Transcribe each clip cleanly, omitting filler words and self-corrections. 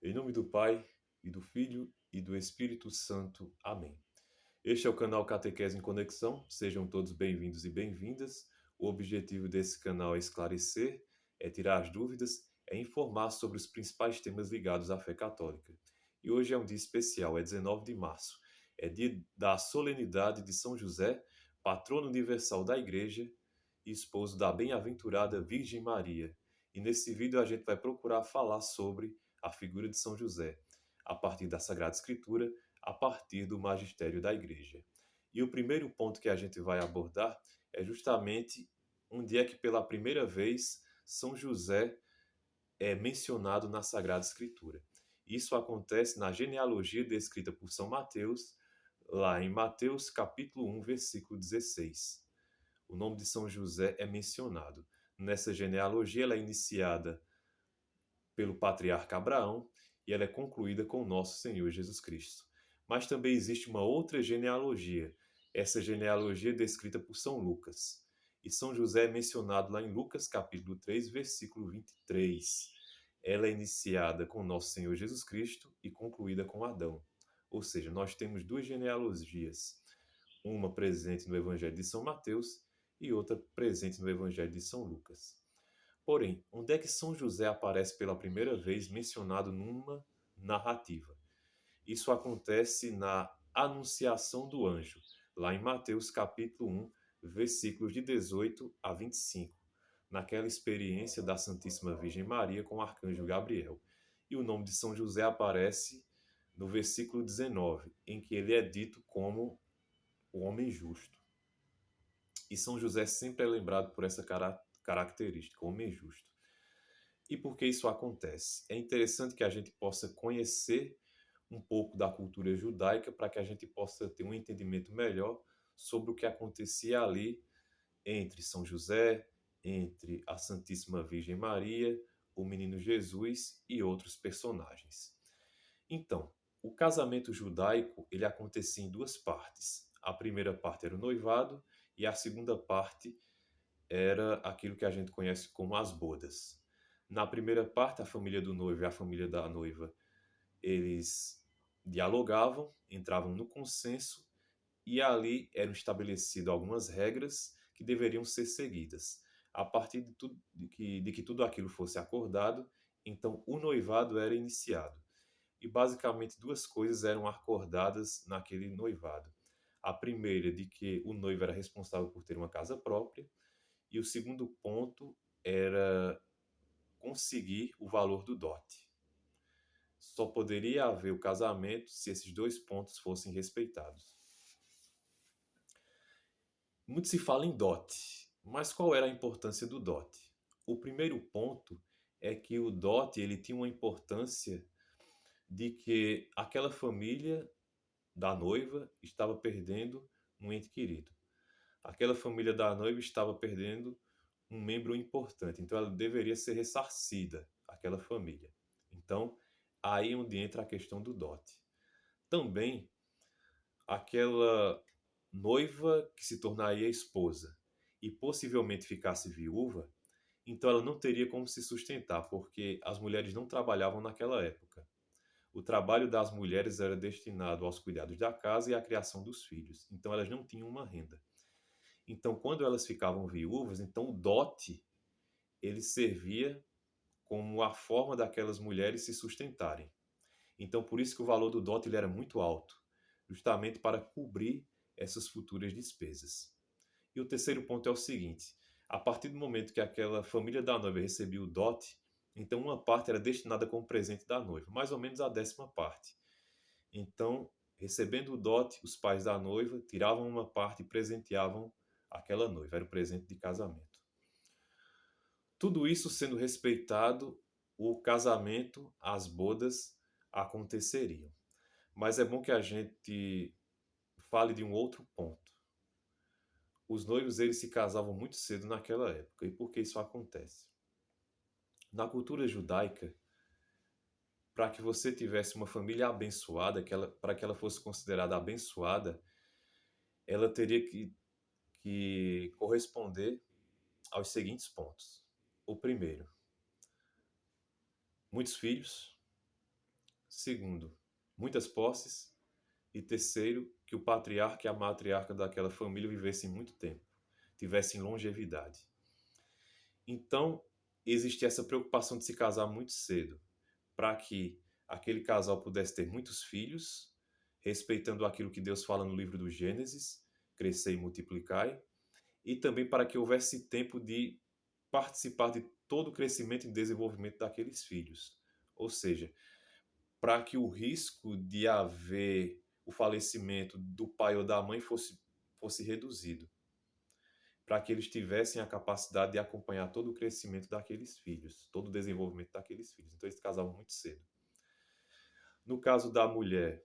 Em nome do Pai, e do Filho, e do Espírito Santo. Amém. Este é o canal Catequese em Conexão. Sejam todos bem-vindos e bem-vindas. O objetivo desse canal é esclarecer, é tirar as dúvidas, é informar sobre os principais temas ligados à fé católica. E hoje é um dia especial, é 19 de março. É dia da solenidade de São José, patrono universal da Igreja e esposo da bem-aventurada Virgem Maria. E nesse vídeo a gente vai procurar falar sobre a figura de São José, a partir da Sagrada Escritura, a partir do magistério da Igreja. E o primeiro ponto que a gente vai abordar é justamente onde é que pela primeira vez São José é mencionado na Sagrada Escritura. Isso acontece na genealogia descrita por São Mateus, lá em Mateus capítulo 1, versículo 16. O nome de São José é mencionado. Nessa genealogia ela é iniciada pelo patriarca Abraão e ela é concluída com o nosso Senhor Jesus Cristo. Mas também existe uma outra genealogia, essa genealogia é descrita por São Lucas. E São José é mencionado lá em Lucas capítulo 3, versículo 23. Ela é iniciada com o nosso Senhor Jesus Cristo e concluída com Adão. Ou seja, nós temos duas genealogias, uma presente no Evangelho de São Mateus e outra presente no Evangelho de São Lucas. Porém, onde é que São José aparece pela primeira vez mencionado numa narrativa? Isso acontece na Anunciação do Anjo, lá em Mateus capítulo 1, versículos de 18 a 25, naquela experiência da Santíssima Virgem Maria com o arcanjo Gabriel. E o nome de São José aparece no versículo 19, em que ele é dito como o homem justo. E São José sempre é lembrado por essa característica, o homem justo. E por que isso acontece? É interessante que a gente possa conhecer um pouco da cultura judaica para que a gente possa ter um entendimento melhor sobre o que acontecia ali entre São José, entre a Santíssima Virgem Maria, o menino Jesus e outros personagens. Então, o casamento judaico ele acontecia em duas partes. A primeira parte era o noivado e a segunda parte era aquilo que a gente conhece como as bodas. Na primeira parte, a família do noivo e a família da noiva, eles dialogavam, entravam no consenso e ali eram estabelecidas algumas regras que deveriam ser seguidas. A partir de que tudo aquilo fosse acordado, então o noivado era iniciado. E basicamente duas coisas eram acordadas naquele noivado. A primeira, de que o noivo era responsável por ter uma casa própria, e o segundo ponto era conseguir o valor do dote. Só poderia haver o casamento se esses dois pontos fossem respeitados. Muito se fala em dote, mas qual era a importância do dote? O primeiro ponto é que o dote ele tinha uma importância de que aquela família da noiva estava perdendo um ente querido. Aquela família da noiva estava perdendo um membro importante, então ela deveria ser ressarcida, aquela família. Então, aí é onde entra a questão do dote. Também, aquela noiva que se tornaria esposa e possivelmente ficasse viúva, então ela não teria como se sustentar, porque as mulheres não trabalhavam naquela época. O trabalho das mulheres era destinado aos cuidados da casa e à criação dos filhos, então elas não tinham uma renda. Então, quando elas ficavam viúvas, então o dote ele servia como a forma daquelas mulheres se sustentarem. Então, por isso que o valor do dote ele era muito alto, justamente para cobrir essas futuras despesas. E o terceiro ponto é o seguinte: a partir do momento que aquela família da noiva recebia o dote, então uma parte era destinada como presente da noiva, mais ou menos a 10ª parte. Então, recebendo o dote, os pais da noiva tiravam uma parte e presenteavam aquela noiva, era o presente de casamento. Tudo isso sendo respeitado, o casamento, as bodas aconteceriam. Mas é bom que a gente fale de um outro ponto. Os noivos eles se casavam muito cedo naquela época. E por que isso acontece? Na cultura judaica, para que você tivesse uma família abençoada, para que ela fosse considerada abençoada, ela teria que corresponder aos seguintes pontos. O primeiro, muitos filhos. Segundo, muitas posses. E terceiro, que o patriarca e a matriarca daquela família vivessem muito tempo, tivessem longevidade. Então, existe essa preocupação de se casar muito cedo, para que aquele casal pudesse ter muitos filhos, respeitando aquilo que Deus fala no livro do Gênesis, crescer e multiplicai, e também para que houvesse tempo de participar de todo o crescimento e desenvolvimento daqueles filhos. Ou seja, para que o risco de haver o falecimento do pai ou da mãe fosse reduzido, para que eles tivessem a capacidade de acompanhar todo o crescimento daqueles filhos, todo o desenvolvimento daqueles filhos. Então eles casavam muito cedo. No caso da mulher,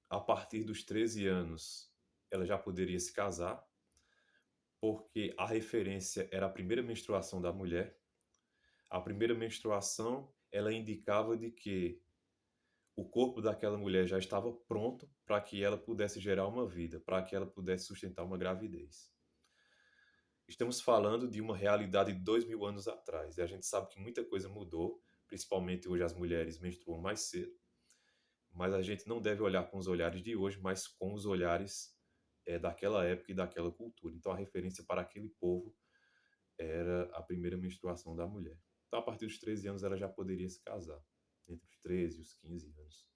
a partir dos 13 anos, ela já poderia se casar, porque a referência era a primeira menstruação da mulher. A primeira menstruação, ela indicava de que o corpo daquela mulher já estava pronto para que ela pudesse gerar uma vida, para que ela pudesse sustentar uma gravidez. Estamos falando de uma realidade de 2000 anos atrás, e a gente sabe que muita coisa mudou, principalmente hoje as mulheres menstruam mais cedo, mas a gente não deve olhar com os olhares de hoje, mas com os olhares daquela época e daquela cultura. Então a referência para aquele povo era a primeira menstruação da mulher. Então a partir dos 13 anos ela já poderia se casar, entre os 13 e os 15 anos.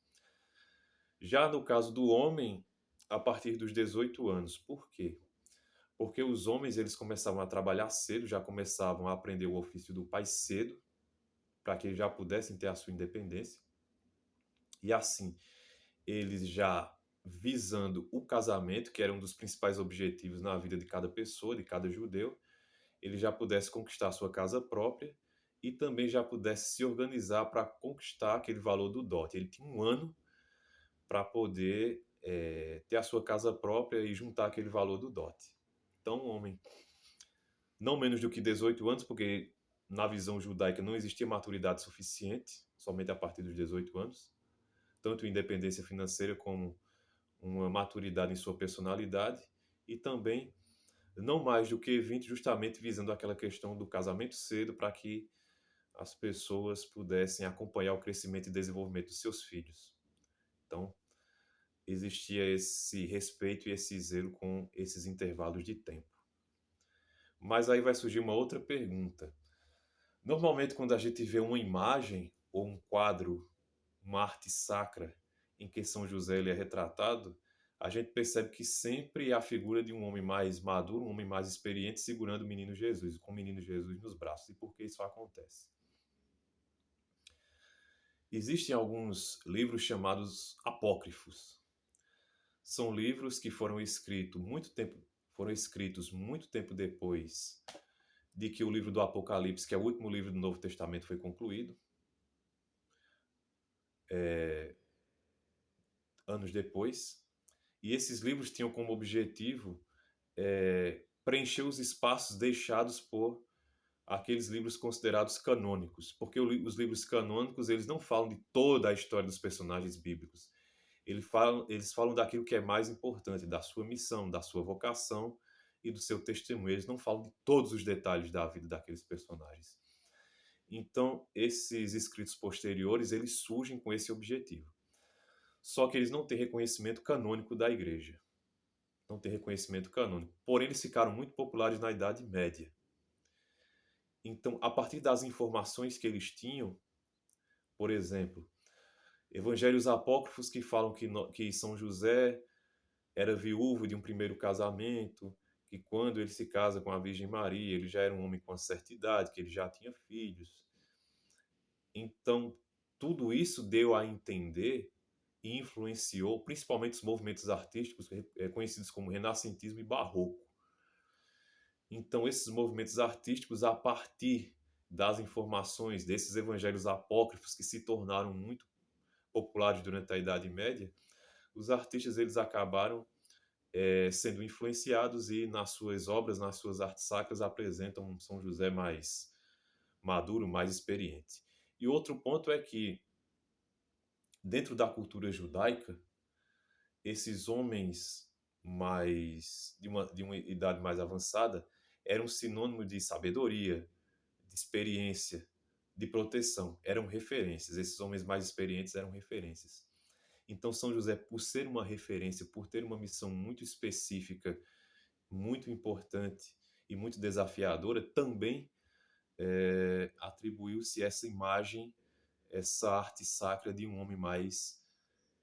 Já no caso do homem, a partir dos 18 anos. Por quê? Porque os homens eles começavam a trabalhar cedo, já começavam a aprender o ofício do pai cedo, para que eles já pudessem ter a sua independência. E assim, eles já visando o casamento, que era um dos principais objetivos na vida de cada pessoa, de cada judeu, ele já pudesse conquistar a sua casa própria e também já pudesse se organizar para conquistar aquele valor do dote. Ele tinha um ano para poder ter a sua casa própria e juntar aquele valor do dote. Então, um homem não menos do que 18 anos, porque na visão judaica não existia maturidade suficiente, somente a partir dos 18 anos, tanto independência financeira como uma maturidade em sua personalidade, e também não mais do que 20, justamente visando aquela questão do casamento cedo, para que as pessoas pudessem acompanhar o crescimento e desenvolvimento dos seus filhos. Então, existia esse respeito e esse zelo com esses intervalos de tempo. Mas aí vai surgir uma outra pergunta. Normalmente, quando a gente vê uma imagem ou um quadro, uma arte sacra, em que São José ele é retratado, a gente percebe que sempre há a figura de um homem mais maduro, um homem mais experiente, segurando o menino Jesus, com o menino Jesus nos braços. E por que isso acontece? Existem alguns livros chamados apócrifos. São livros que foram escritos muito tempo depois de que o livro do Apocalipse, que é o último livro do Novo Testamento, foi concluído. Anos depois. E esses livros tinham como objetivo preencher os espaços deixados por aqueles livros considerados canônicos, porque os livros canônicos eles não falam de toda a história dos personagens bíblicos. Eles falam daquilo que é mais importante, da sua missão, da sua vocação e do seu testemunho. Eles não falam de todos os detalhes da vida daqueles personagens. Então, esses escritos posteriores, eles surgem com esse objetivo. Só que eles não têm reconhecimento canônico da igreja. Não têm reconhecimento canônico. Porém, eles ficaram muito populares na Idade Média. Então, a partir das informações que eles tinham, por exemplo, evangelhos apócrifos que falam que São José era viúvo de um primeiro casamento, que quando ele se casa com a Virgem Maria, ele já era um homem com uma certa idade, que ele já tinha filhos. Então, tudo isso deu a entender e influenciou principalmente os movimentos artísticos conhecidos como renascentismo e barroco. Então, esses movimentos artísticos, a partir das informações desses evangelhos apócrifos que se tornaram muito populares durante a Idade Média, os artistas eles acabaram sendo influenciados e nas suas obras, nas suas artes sacras, apresentam um São José mais maduro, mais experiente. E outro ponto é que, dentro da cultura judaica, esses homens de uma idade mais avançada eram sinônimo de sabedoria, de experiência, de proteção, eram referências. Esses homens mais experientes eram referências. Então, São José, por ser uma referência, por ter uma missão muito específica, muito importante e muito desafiadora, também atribuiu-se essa imagem, essa arte sacra de um homem mais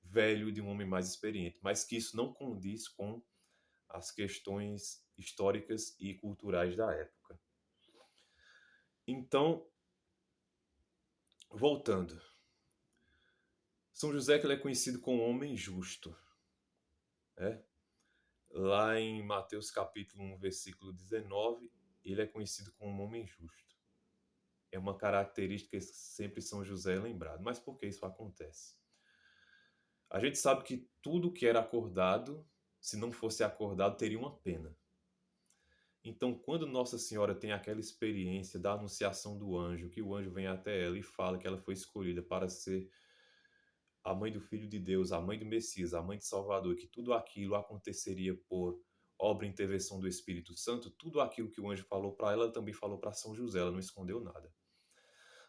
velho, de um homem mais experiente, mas que isso não condiz com as questões históricas e culturais da época. Então, voltando, São José que ele é conhecido como homem justo, né? Lá em Mateus capítulo 1, versículo 19, ele é conhecido como um homem justo. É uma característica que sempre São José é lembrado. Mas por que isso acontece? A gente sabe que tudo que era acordado, se não fosse acordado, teria uma pena. Então, quando Nossa Senhora tem aquela experiência da anunciação do anjo, que o anjo vem até ela e fala que ela foi escolhida para ser a mãe do Filho de Deus, a mãe do Messias, a mãe de Salvador, que tudo aquilo aconteceria por obra e intervenção do Espírito Santo, tudo aquilo que o anjo falou para ela, ela também falou para São José, ela não escondeu nada.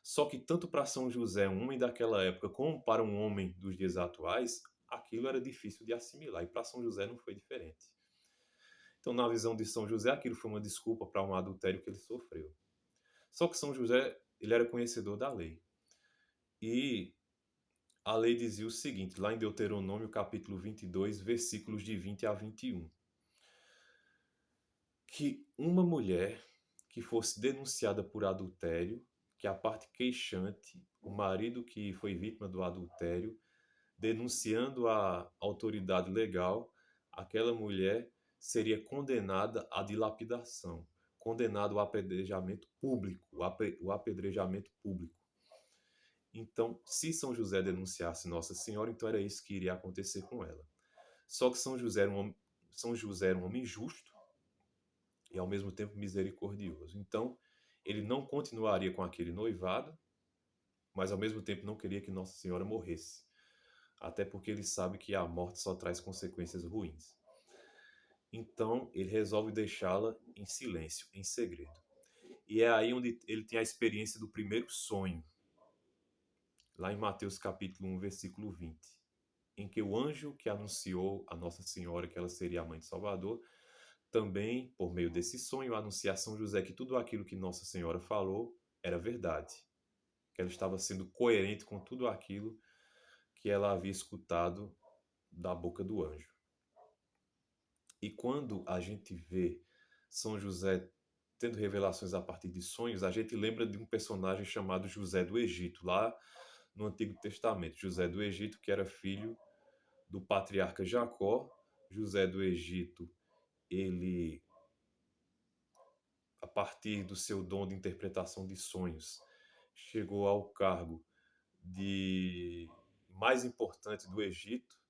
Só que tanto para São José, um homem daquela época, como para um homem dos dias atuais, aquilo era difícil de assimilar, e para São José não foi diferente. Então, na visão de São José, aquilo foi uma desculpa para um adultério que ele sofreu. Só que São José, ele era conhecedor da lei. E a lei dizia o seguinte, lá em Deuteronômio capítulo 22, versículos de 20 a 21, que uma mulher que fosse denunciada por adultério, que a parte queixante, o marido que foi vítima do adultério, denunciando a autoridade legal, aquela mulher seria condenada à dilapidação, condenado ao apedrejamento público, o apedrejamento público. Então, se São José denunciasse Nossa Senhora, então era isso que iria acontecer com ela. Só que São José era um homem justo e ao mesmo tempo misericordioso. Então, ele não continuaria com aquele noivado, mas ao mesmo tempo não queria que Nossa Senhora morresse. Até porque ele sabe que a morte só traz consequências ruins. Então, ele resolve deixá-la em silêncio, em segredo. E é aí onde ele tem a experiência do primeiro sonho, lá em Mateus capítulo 1, versículo 20, em que o anjo que anunciou a Nossa Senhora que ela seria a mãe de Salvador, também, por meio desse sonho, anuncia a São José que tudo aquilo que Nossa Senhora falou era verdade, que ela estava sendo coerente com tudo aquilo que ela havia escutado da boca do anjo. E quando a gente vê São José tendo revelações a partir de sonhos, a gente lembra de um personagem chamado José do Egito, lá no Antigo Testamento. José do Egito, que era filho do patriarca Jacó. José do Egito, ele, a partir do seu dom de interpretação de sonhos, chegou ao cargo de mais importante do Egito,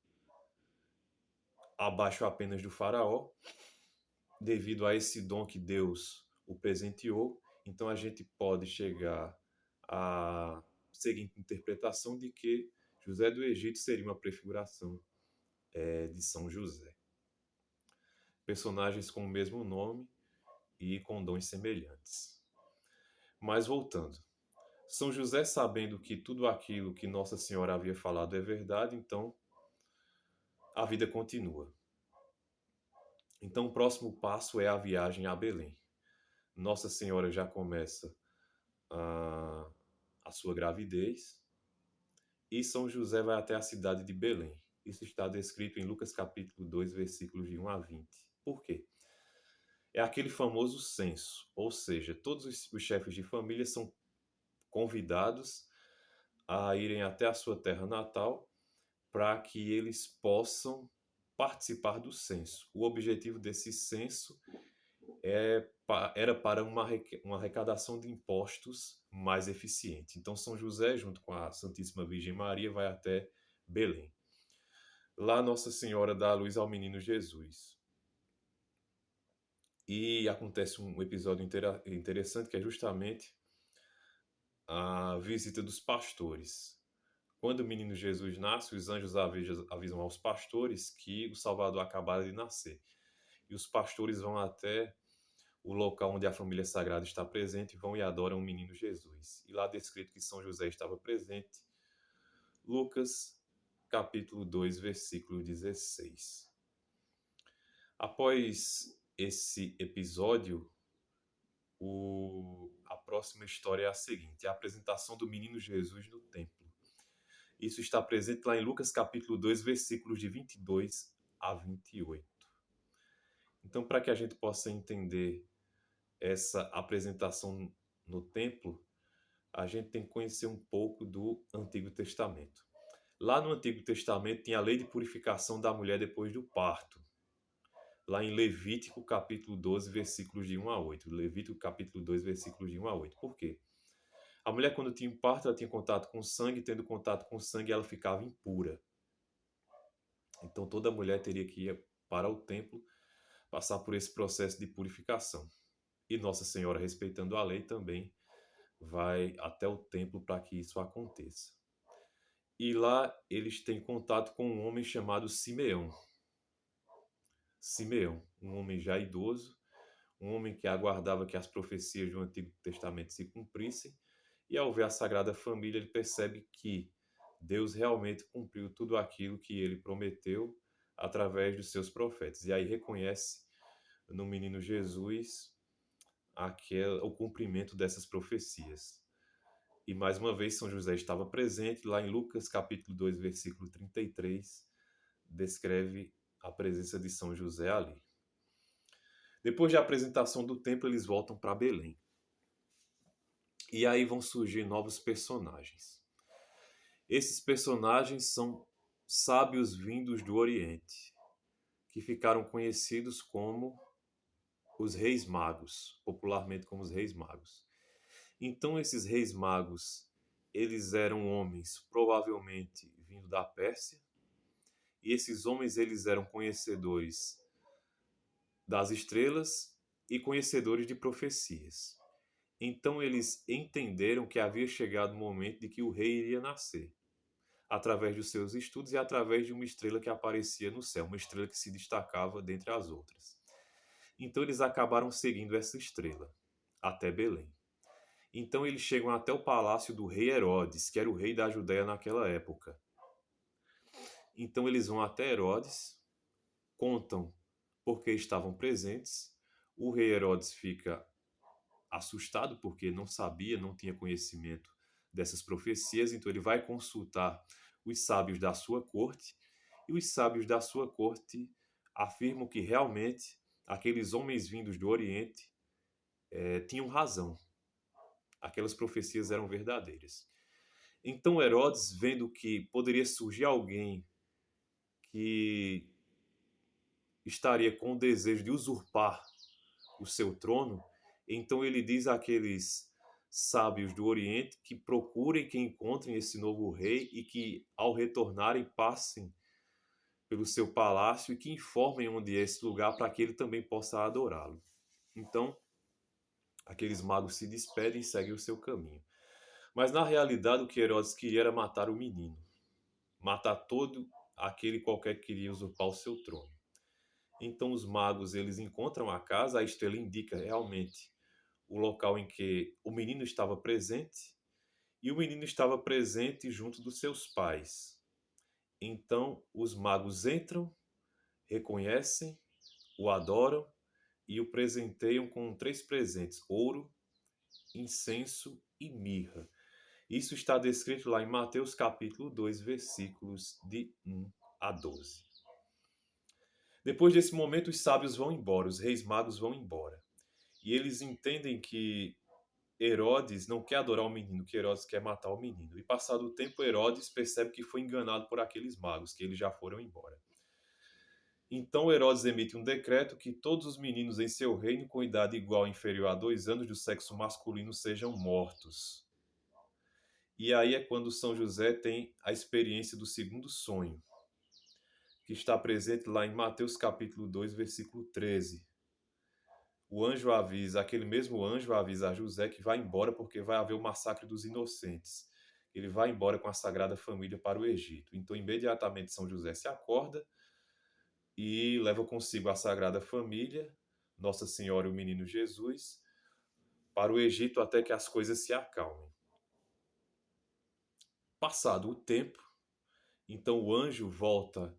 abaixo apenas do faraó, devido a esse dom que Deus o presenteou. Então a gente pode chegar à seguinte interpretação de que José do Egito seria uma prefiguração de São José. Personagens com o mesmo nome e com dons semelhantes. Mas voltando, São José, sabendo que tudo aquilo que Nossa Senhora havia falado é verdade, então a vida continua. Então o próximo passo é a viagem a Belém. Nossa Senhora já começa a sua gravidez e São José vai até a cidade de Belém. Isso está descrito em Lucas capítulo 2, versículos de 1 a 20. Por quê? É aquele famoso censo, ou seja, todos os chefes de família são convidados a irem até a sua terra natal para que eles possam participar do censo. O objetivo desse censo era para uma arrecadação de impostos mais eficiente. Então, São José, junto com a Santíssima Virgem Maria, vai até Belém. Lá, Nossa Senhora dá a luz ao menino Jesus. E acontece um episódio interessante, que é justamente a visita dos pastores. Quando o menino Jesus nasce, os anjos avisam aos pastores que o Salvador acabara de nascer. E os pastores vão até o local onde a família sagrada está presente, vão e adoram o menino Jesus. E lá descrito que São José estava presente, Lucas, capítulo 2, versículo 16. Após esse episódio, a próxima história é a seguinte: a apresentação do menino Jesus no templo. Isso está presente lá em Lucas capítulo 2, versículos de 22 a 28. Então, para que a gente possa entender essa apresentação no templo, a gente tem que conhecer um pouco do Antigo Testamento. Lá no Antigo Testamento tinha a lei de purificação da mulher depois do parto. Lá em Levítico capítulo 12, versículos de 1 a 8. Levítico capítulo 2, versículos de 1 a 8. Por quê? A mulher, quando tinha um parto, ela tinha contato com sangue, tendo contato com sangue, ela ficava impura. Então, toda mulher teria que ir para o templo, passar por esse processo de purificação. E Nossa Senhora, respeitando a lei, também vai até o templo para que isso aconteça. E lá eles têm contato com um homem chamado Simeão. Simeão, um homem já idoso, um homem que aguardava que as profecias do Antigo Testamento se cumprissem, e ao ver a Sagrada Família, ele percebe que Deus realmente cumpriu tudo aquilo que ele prometeu através dos seus profetas. E aí reconhece no menino Jesus o cumprimento dessas profecias. E mais uma vez São José estava presente, lá em Lucas capítulo 2, versículo 33, descreve a presença de São José ali. Depois da apresentação do templo, eles voltam para Belém. E aí vão surgir novos personagens. Esses personagens são sábios vindos do Oriente, que ficaram conhecidos como os Reis Magos, popularmente como os Reis Magos. Então, esses Reis Magos, eles eram homens provavelmente vindo da Pérsia, e esses homens eles eram conhecedores das estrelas e conhecedores de profecias. Então eles entenderam que havia chegado o momento de que o rei iria nascer, através dos seus estudos e através de uma estrela que aparecia no céu, uma estrela que se destacava dentre as outras. Então eles acabaram seguindo essa estrela até Belém. Então eles chegam até o palácio do rei Herodes, que era o rei da Judéia naquela época. Então eles vão até Herodes, contam porque estavam presentes. O rei Herodes fica assustado porque não sabia, não tinha conhecimento dessas profecias, então ele vai consultar os sábios da sua corte, e os sábios da sua corte afirmam que realmente aqueles homens vindos do Oriente tinham razão. Aquelas profecias eram verdadeiras. Então Herodes, vendo que poderia surgir alguém que estaria com o desejo de usurpar o seu trono, então ele diz àqueles sábios do Oriente que procurem, que encontrem esse novo rei e que, ao retornarem, passem pelo seu palácio e que informem onde é esse lugar para que ele também possa adorá-lo. Então, aqueles magos se despedem e seguem o seu caminho. Mas, na realidade, o que Herodes queria era matar o menino. Matar todo aquele qualquer que queria usurpar o seu trono. Então os magos eles encontram a casa, a estrela indica realmente o local em que o menino estava presente, e o menino estava presente junto dos seus pais. Então os magos entram, reconhecem, o adoram e o presenteiam com 3 presentes: ouro, incenso e mirra. Isso está descrito lá em Mateus capítulo 2, versículos de 1 a 12. Depois desse momento, os sábios vão embora, os reis magos vão embora. E eles entendem que Herodes não quer adorar o menino, que Herodes quer matar o menino. E passado o tempo, Herodes percebe que foi enganado por aqueles magos, que eles já foram embora. Então Herodes emite um decreto que todos os meninos em seu reino com idade igual ou inferior a 2 anos do sexo masculino sejam mortos. E aí é quando São José tem a experiência do segundo sonho, que está presente lá em Mateus capítulo 2, versículo 13. O anjo avisa, aquele mesmo anjo avisa a José que vai embora porque vai haver o massacre dos inocentes. Ele vai embora com a Sagrada Família para o Egito. Então, imediatamente, São José se acorda e leva consigo a Sagrada Família Nossa Senhora e o menino Jesus para o Egito até que as coisas se acalmem. Passado o tempo, então o anjo volta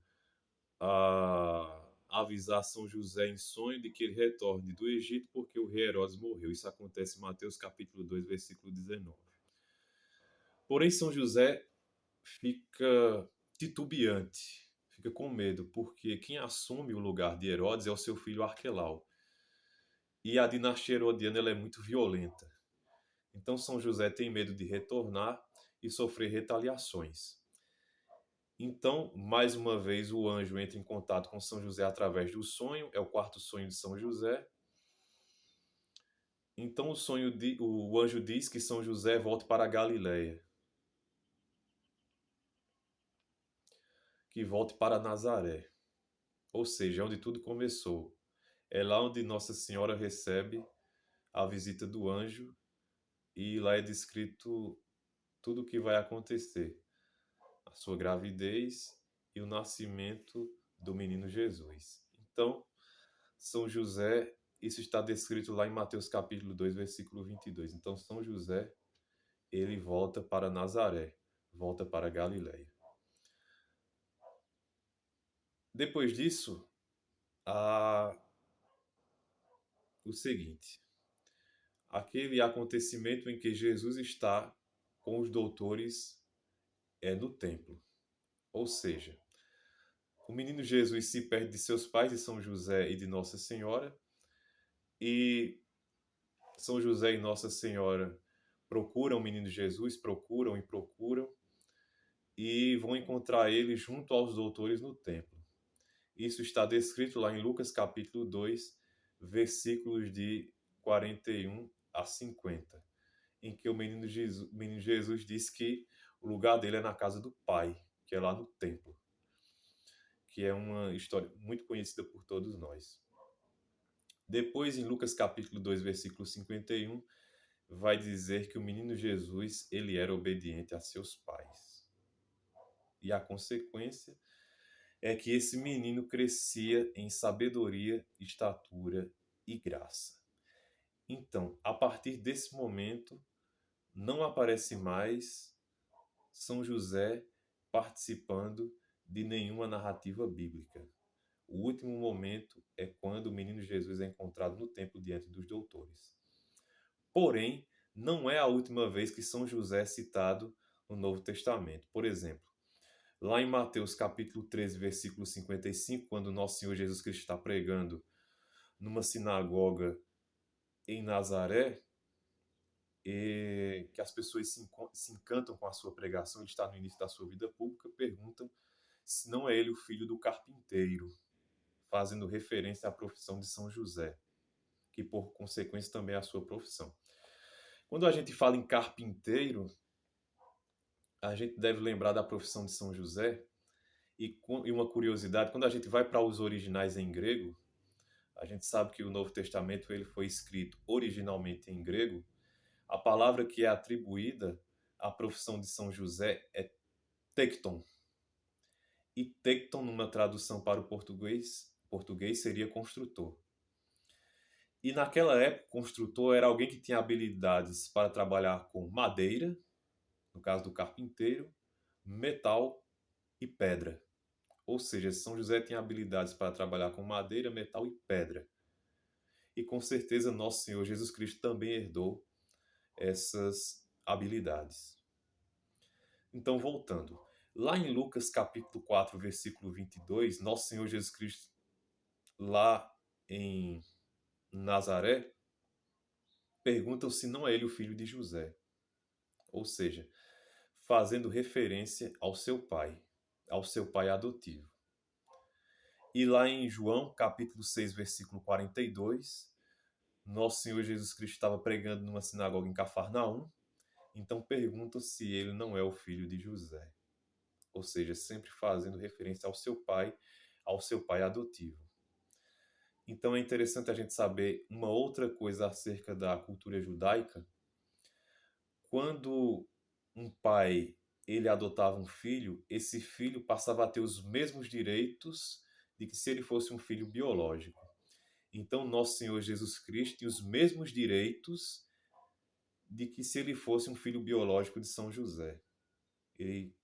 a avisar São José em sonho de que ele retorne do Egito porque o rei Herodes morreu. Isso acontece em Mateus capítulo 2, versículo 19. Porém, São José fica titubeante, fica com medo, porque quem assume o lugar de Herodes é o seu filho Arquelau. E a dinastia herodiana ela é muito violenta. Então São José tem medo de retornar e sofrer retaliações. Então, mais uma vez, o anjo entra em contato com São José através do sonho, é o quarto sonho de São José. Então o anjo diz que São José volte para a Galileia, que volte para Nazaré, ou seja, onde tudo começou. É lá onde Nossa Senhora recebe a visita do anjo e lá é descrito tudo o que vai acontecer, a sua gravidez e o nascimento do menino Jesus. Então, São José, isso está descrito lá em Mateus capítulo 2, versículo 22. Então, São José, ele volta para Nazaré, volta para Galileia. Depois disso, há o seguinte, aquele acontecimento em que Jesus está com os doutores no templo. Ou seja, o menino Jesus se perde de seus pais, de São José e de Nossa Senhora, e São José e Nossa Senhora procuram o menino Jesus, procuram e vão encontrar ele junto aos doutores no templo. Isso está descrito lá em Lucas capítulo 2, versículos de 41 a 50, em que o menino Jesus diz que o lugar dele é na casa do Pai, que é lá no templo, que é uma história muito conhecida por todos nós. Depois, em Lucas capítulo 2, versículo 51, vai dizer que o menino Jesus, ele era obediente a seus pais. E a consequência é que esse menino crescia em sabedoria, estatura e graça. Então, a partir desse momento, não aparece mais São José participando de nenhuma narrativa bíblica. O último momento é quando o menino Jesus é encontrado no templo diante dos doutores. Porém, não é a última vez que São José é citado no Novo Testamento. Por exemplo, lá em Mateus capítulo 13, versículo 55, quando Nosso Senhor Jesus Cristo está pregando numa sinagoga em Nazaré, e que as pessoas se encantam com a sua pregação, ele está no início da sua vida pública, perguntam se não é ele o filho do carpinteiro, fazendo referência à profissão de São José, que por consequência também é a sua profissão. Quando a gente fala em carpinteiro, a gente deve lembrar da profissão de São José. E uma curiosidade, quando a gente vai para os originais em grego, a gente sabe que o Novo Testamento ele foi escrito originalmente em grego. A palavra que é atribuída à profissão de São José é tecton. E tecton, numa tradução para o português seria construtor. E naquela época, construtor era alguém que tinha habilidades para trabalhar com madeira, no caso do carpinteiro, metal e pedra. Ou seja, São José tinha habilidades para trabalhar com madeira, metal e pedra. E com certeza nosso Senhor Jesus Cristo também herdou essas habilidades. Então, voltando. Lá em Lucas capítulo 4, versículo 22, nosso Senhor Jesus Cristo, lá em Nazaré, perguntam se não é ele o filho de José. Ou seja, fazendo referência ao seu pai adotivo. E lá em João, capítulo 6, versículo 42, nosso Senhor Jesus Cristo estava pregando numa sinagoga em Cafarnaum, então perguntam se ele não é o filho de José. Ou seja, sempre fazendo referência ao seu pai adotivo. Então é interessante a gente saber uma outra coisa acerca da cultura judaica. Quando um pai ele adotava um filho, esse filho passava a ter os mesmos direitos de que se ele fosse um filho biológico. Então, nosso Senhor Jesus Cristo tinha os mesmos direitos de que se ele fosse um filho biológico de São José. Ele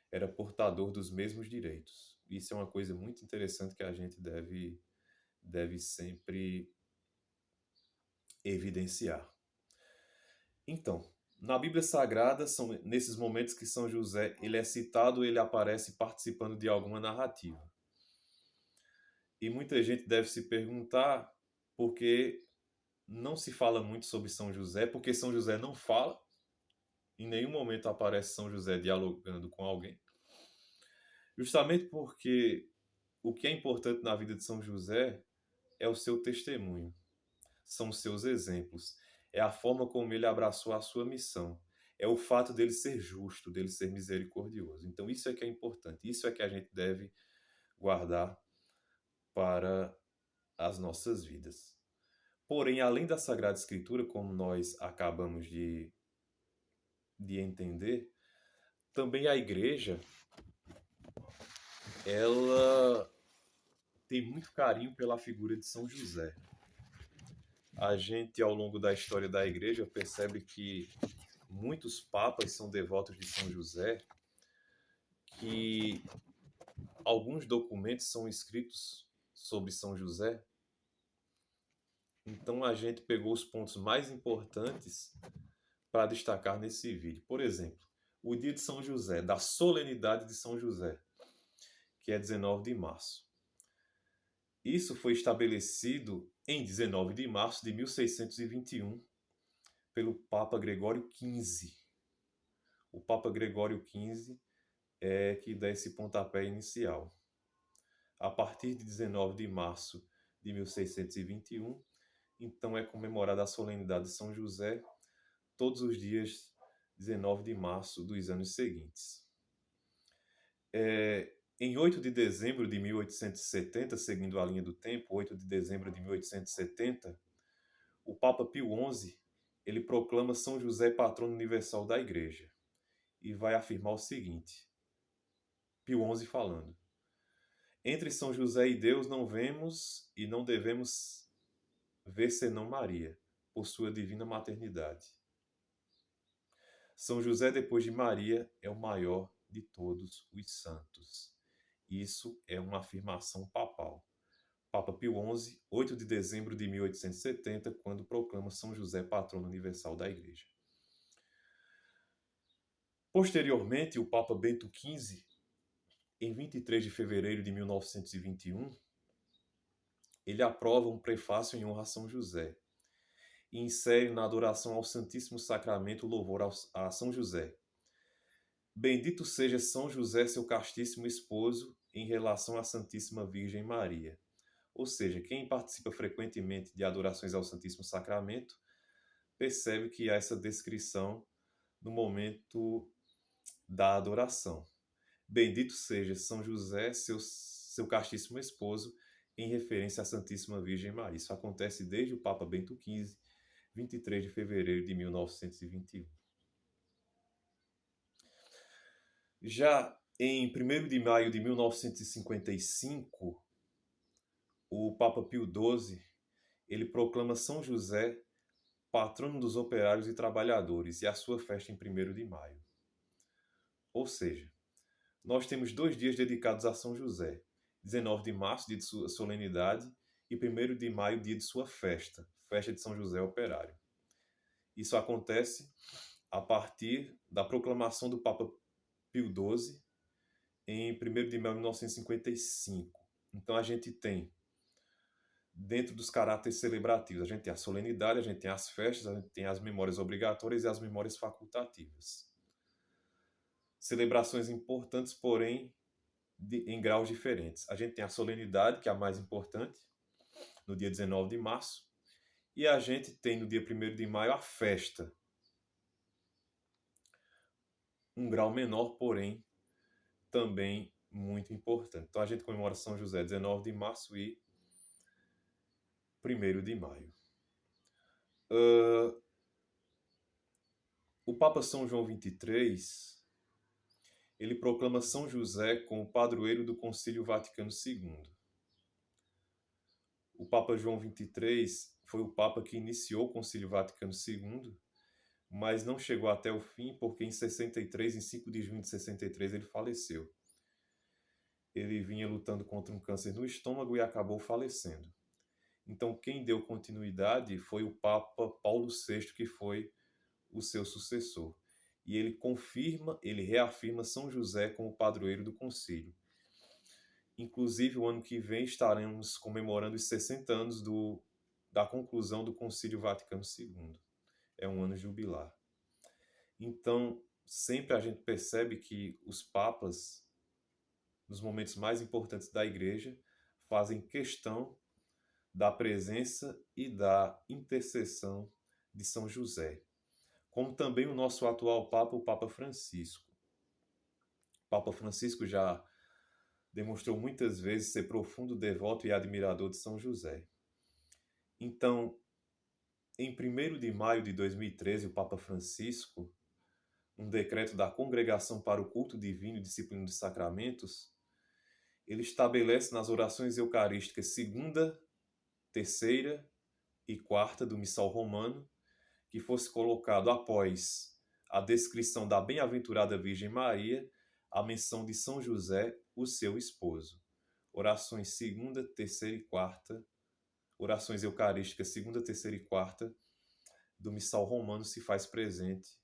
era portador dos mesmos direitos. Isso é uma coisa muito interessante que a gente deve sempre evidenciar. Então, na Bíblia Sagrada, são nesses momentos que São José ele é citado, ele aparece participando de alguma narrativa. E muita gente deve se perguntar por que não se fala muito sobre São José, porque São José não fala, em nenhum momento aparece São José dialogando com alguém. Justamente porque o que é importante na vida de São José é o seu testemunho, são os seus exemplos, é a forma como ele abraçou a sua missão, é o fato dele ser justo, dele ser misericordioso. Então isso é que é importante, isso é que a gente deve guardar para as nossas vidas. Porém, além da Sagrada Escritura, como nós acabamos de entender, também a igreja, ela tem muito carinho pela figura de São José. A gente, ao longo da história da igreja, percebe que muitos papas são devotos de São José, que alguns documentos são escritos sobre São José. Então a gente pegou os pontos mais importantes para destacar nesse vídeo. Por exemplo, o dia de São José, da solenidade de São José, que é 19 de março. Isso foi estabelecido em 19 de março de 1621 pelo Papa Gregório XV. O Papa Gregório XV é que dá esse pontapé inicial. A partir de 19 de março de 1621, então é comemorada a solenidade de São José todos os dias 19 de março dos anos seguintes. Em 8 de dezembro de 1870, seguindo a linha do tempo, 8 de dezembro de 1870, o Papa Pio XI ele proclama São José patrono universal da Igreja e vai afirmar o seguinte, Pio XI falando: entre São José e Deus não vemos e não devemos ver senão Maria, por sua divina maternidade. São José, depois de Maria, é o maior de todos os santos. Isso é uma afirmação papal. Papa Pio XI, 8 de dezembro de 1870, quando proclama São José patrono universal da Igreja. Posteriormente, o Papa Bento XV, em 23 de fevereiro de 1921, ele aprova um prefácio em honra a São José e insere na adoração ao Santíssimo Sacramento o louvor a São José. Bendito seja São José, seu castíssimo esposo, em relação à Santíssima Virgem Maria. Ou seja, quem participa frequentemente de adorações ao Santíssimo Sacramento percebe que há essa descrição no momento da adoração. Bendito seja São José, seu castíssimo esposo, em referência à Santíssima Virgem Maria. Isso acontece desde o Papa Bento XV, 23 de fevereiro de 1921. Já em 1º de maio de 1955, o Papa Pio XII ele proclama São José patrono dos operários e trabalhadores e a sua festa em 1º de maio. Ou seja, nós temos 2 dias dedicados a São José, 19 de março, dia de sua solenidade, e 1º de maio, dia de sua festa, festa de São José Operário. Isso acontece a partir da proclamação do Papa Pio XII em 1º de maio de 1955. Então a gente tem, dentro dos caráteres celebrativos, a gente tem a solenidade, a gente tem as festas, a gente tem as memórias obrigatórias e as memórias facultativas. Celebrações importantes, porém, em graus diferentes. A gente tem a solenidade, que é a mais importante, no dia 19 de março, e a gente tem no dia 1º de maio a festa. Um grau menor, porém, também muito importante. Então a gente comemora São José 19 de março e 1º de maio. O Papa São João XXIII ele proclama São José como padroeiro do Concílio Vaticano II. O Papa João XXIII foi o Papa que iniciou o Concílio Vaticano II, mas não chegou até o fim porque em 63, em 5 de junho de 63, ele faleceu. Ele vinha lutando contra um câncer no estômago e acabou falecendo. Então, quem deu continuidade foi o Papa Paulo VI, que foi o seu sucessor. E ele reafirma São José como padroeiro do concílio. Inclusive, o ano que vem estaremos comemorando os 60 anos da conclusão do Concílio Vaticano II. É um ano jubilar. Então, sempre a gente percebe que os papas, nos momentos mais importantes da Igreja, fazem questão da presença e da intercessão de São José. Como também o nosso atual Papa, o Papa Francisco. O Papa Francisco já demonstrou muitas vezes ser profundo devoto e admirador de São José. Então, em 1º de maio de 2013, o Papa Francisco, um decreto da Congregação para o Culto Divino e Disciplina dos Sacramentos, ele estabelece nas orações eucarísticas segunda, terceira e quarta do Missal Romano que fosse colocado após a descrição da bem-aventurada Virgem Maria a menção de São José, o seu esposo. Orações segunda, terceira e quarta, orações eucarísticas segunda, terceira e quarta do Missal Romano se faz presente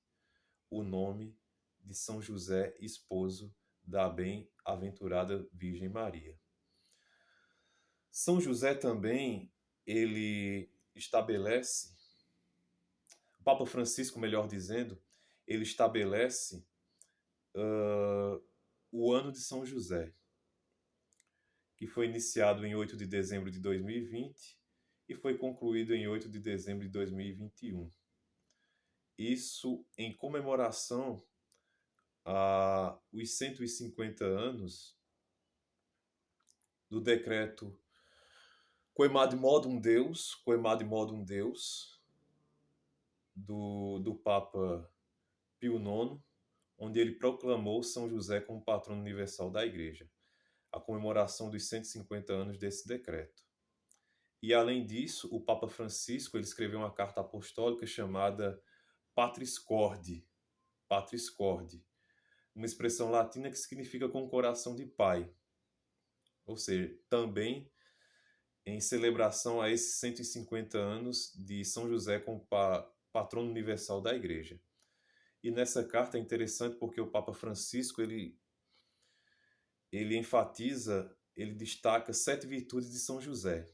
o nome de São José, esposo da bem-aventurada Virgem Maria. São José também, ele estabelece, o Papa Francisco, melhor dizendo, ele estabelece o ano de São José, que foi iniciado em 8 de dezembro de 2020 e foi concluído em 8 de dezembro de 2021. Isso em comemoração aos 150 anos do decreto Quemadmodum Deus, do Papa Pio IX, onde ele proclamou São José como patrono universal da Igreja, a comemoração dos 150 anos desse decreto. E, além disso, o Papa Francisco ele escreveu uma carta apostólica chamada Patris Corde, uma expressão latina que significa com o coração de pai. Ou seja, também em celebração a esses 150 anos de São José como patrono universal da Igreja. E nessa carta é interessante porque o Papa Francisco ele enfatiza, ele destaca 7 virtudes de São José.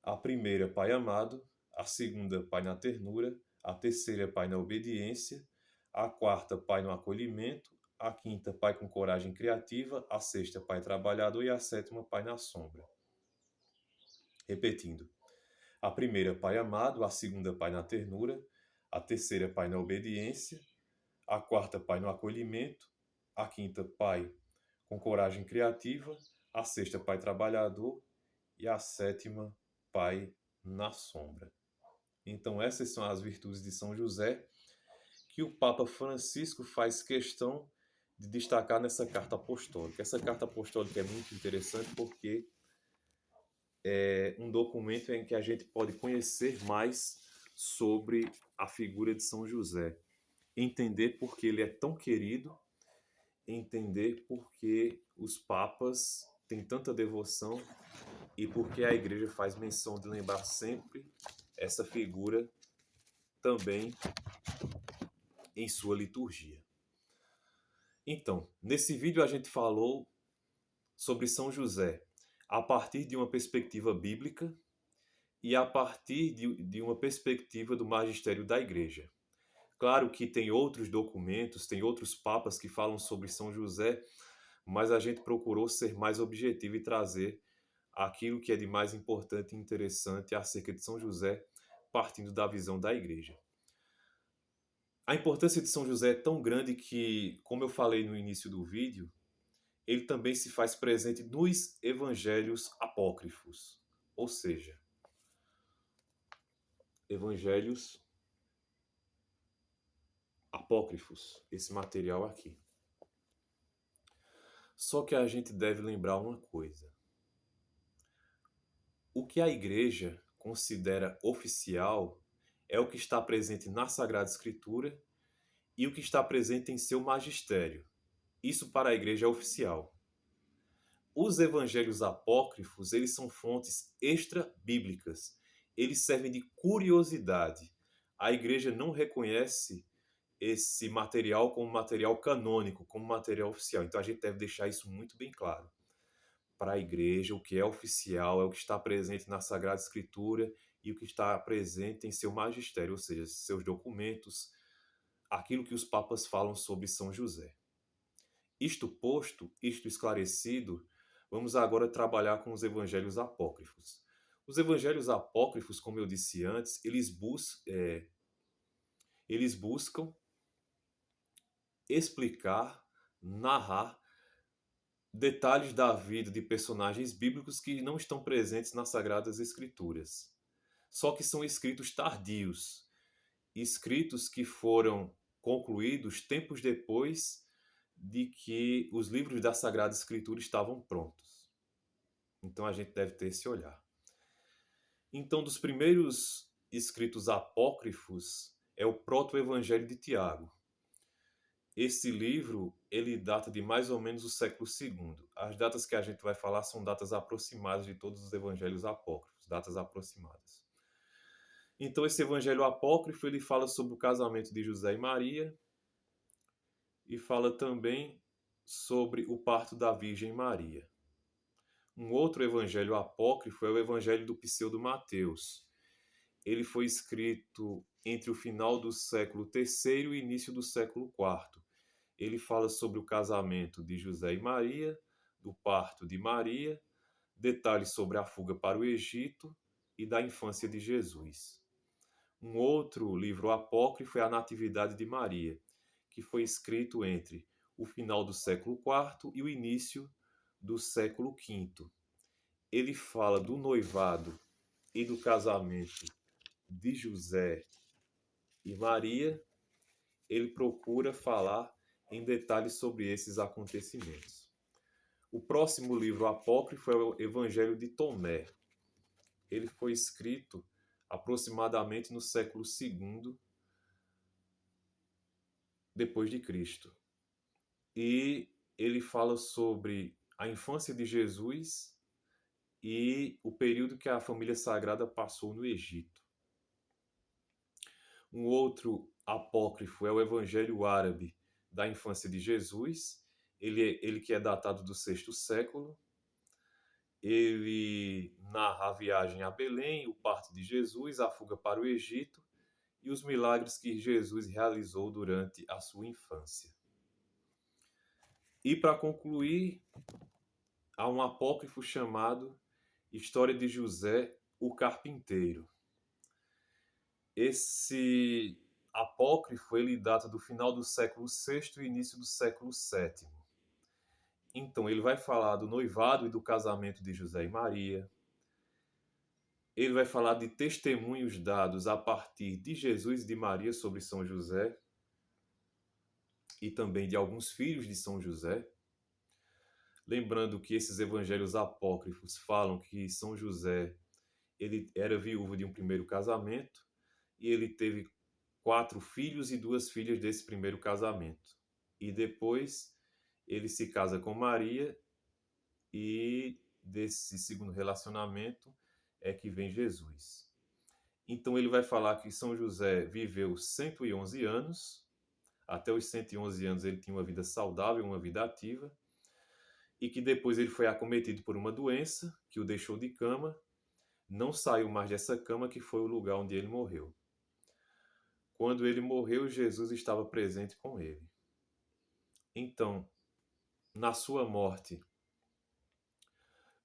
A primeira, Pai amado. A segunda, Pai na ternura. A terceira, Pai na obediência. A quarta, Pai no acolhimento. A quinta, Pai com coragem criativa. A sexta, Pai trabalhador. E a sétima, Pai na sombra. Repetindo. A primeira, Pai amado. A segunda, Pai na ternura. A terceira, Pai na obediência. A quarta, Pai no acolhimento. A quinta, Pai com coragem criativa. A sexta, Pai trabalhador. E a sétima, Pai na sombra. Então, essas são as virtudes de São José que o Papa Francisco faz questão de destacar nessa carta apostólica. Essa carta apostólica é muito interessante porque é um documento em que a gente pode conhecer mais sobre a figura de São José, entender por que ele é tão querido, entender por que os papas têm tanta devoção e por que a Igreja faz menção de lembrar sempre essa figura também em sua liturgia. Então, nesse vídeo a gente falou sobre São José a partir de uma perspectiva bíblica e a partir de uma perspectiva do magistério da Igreja. Claro que tem outros documentos, tem outros papas que falam sobre São José, mas a gente procurou ser mais objetivo e trazer aquilo que é de mais importante e interessante acerca de São José, partindo da visão da Igreja. A importância de São José é tão grande que, como eu falei no início do vídeo, ele também se faz presente nos evangelhos apócrifos, ou seja, evangelhos apócrifos, esse material aqui. Só que a gente deve lembrar uma coisa. O que a Igreja considera oficial é o que está presente na Sagrada Escritura e o que está presente em seu magistério. Isso para a Igreja é oficial. Os evangelhos apócrifos, eles são fontes extra-bíblicas. Eles servem de curiosidade. A Igreja não reconhece esse material como material canônico, como material oficial. Então a gente deve deixar isso muito bem claro. Para a Igreja, o que é oficial é o que está presente na Sagrada Escritura e o que está presente em seu magistério, ou seja, seus documentos, aquilo que os papas falam sobre São José. Isto posto, isto esclarecido, vamos agora trabalhar com os evangelhos apócrifos. Os evangelhos apócrifos, como eu disse antes, eles buscam explicar, narrar detalhes da vida de personagens bíblicos que não estão presentes nas Sagradas Escrituras. Só que são escritos tardios, escritos que foram concluídos tempos depois de que os livros da Sagrada Escritura estavam prontos. Então a gente deve ter esse olhar. Então, dos primeiros escritos apócrifos é o Proto-Evangelho de Tiago. Esse livro, ele data de mais ou menos o século II. As datas que a gente vai falar são datas aproximadas de todos os evangelhos apócrifos, datas aproximadas. Então, esse evangelho apócrifo, ele fala sobre o casamento de José e Maria e fala também sobre o parto da Virgem Maria. Um outro evangelho apócrifo é o evangelho do Pseudo Mateus. Ele foi escrito entre o final do século III e o início do século IV. Ele fala sobre o casamento de José e Maria, do parto de Maria, detalhes sobre a fuga para o Egito e da infância de Jesus. Um outro livro apócrifo é a Natividade de Maria, que foi escrito entre o final do século IV e o início do século V. Ele fala do noivado e do casamento de José e Maria. Ele procura falar em detalhes sobre esses acontecimentos. O próximo livro apócrifo é o Evangelho de Tomé. Ele foi escrito aproximadamente no século II depois de Cristo. E ele fala sobre a infância de Jesus e o período que a família sagrada passou no Egito. Um outro apócrifo é o Evangelho Árabe da infância de Jesus, ele que é datado do VI século. Ele narra a viagem a Belém, o parto de Jesus, a fuga para o Egito e os milagres que Jesus realizou durante a sua infância. E para concluir, há um apócrifo chamado História de José, o Carpinteiro. Esse apócrifo ele data do final do século VI e início do século VII. Então, ele vai falar do noivado e do casamento de José e Maria. Ele vai falar de testemunhos dados a partir de Jesus e de Maria sobre São José e também de alguns filhos de São José. Lembrando que esses evangelhos apócrifos falam que São José ele era viúvo de um primeiro casamento e ele teve 4 filhos e 2 filhas desse primeiro casamento. E depois ele se casa com Maria e desse segundo relacionamento é que vem Jesus. Então ele vai falar que São José viveu 111 anos, até os 111 anos ele tinha uma vida saudável, uma vida ativa, e que depois ele foi acometido por uma doença que o deixou de cama, não saiu mais dessa cama, que foi o lugar onde ele morreu. Quando ele morreu, Jesus estava presente com ele. Então, na sua morte,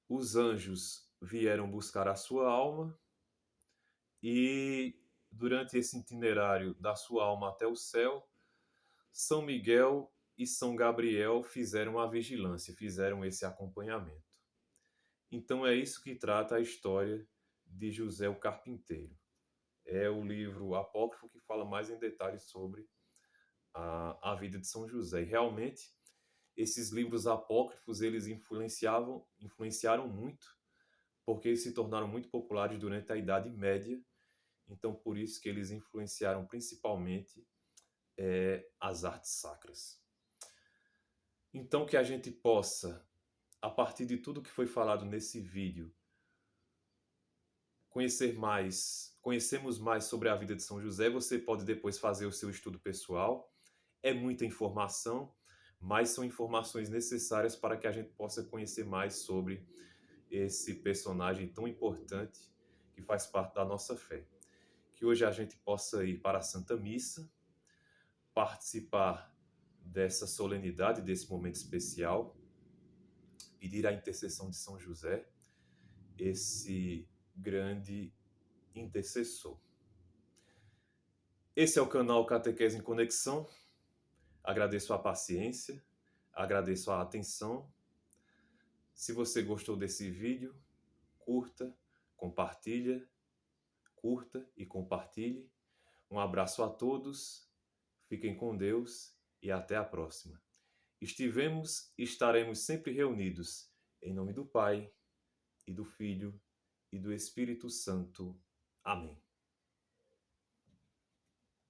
os anjos vieram buscar a sua alma e, durante esse itinerário da sua alma até o céu, São Miguel e São Gabriel fizeram a vigilância, fizeram esse acompanhamento. Então é isso que trata a história de José o Carpinteiro. É o livro apócrifo que fala mais em detalhes sobre a vida de São José. E realmente, esses livros apócrifos, eles influenciaram muito porque eles se tornaram muito populares durante a Idade Média, então por isso que eles influenciaram principalmente as artes sacras. Então que a gente possa, a partir de tudo que foi falado nesse vídeo, conhecermos mais sobre a vida de São José. Você pode depois fazer o seu estudo pessoal. É muita informação, mas são informações necessárias para que a gente possa conhecer mais sobre esse personagem tão importante que faz parte da nossa fé. Que hoje a gente possa ir para a Santa Missa, participar dessa solenidade, desse momento especial, pedir a intercessão de São José, esse grande intercessor. Esse é o canal Catequese em Conexão. Agradeço a paciência, agradeço a atenção. Se você gostou desse vídeo, curta, curta e compartilhe. Um abraço a todos, fiquem com Deus e até a próxima. Estivemos e estaremos sempre reunidos em nome do Pai, e do Filho, e do Espírito Santo. Amém.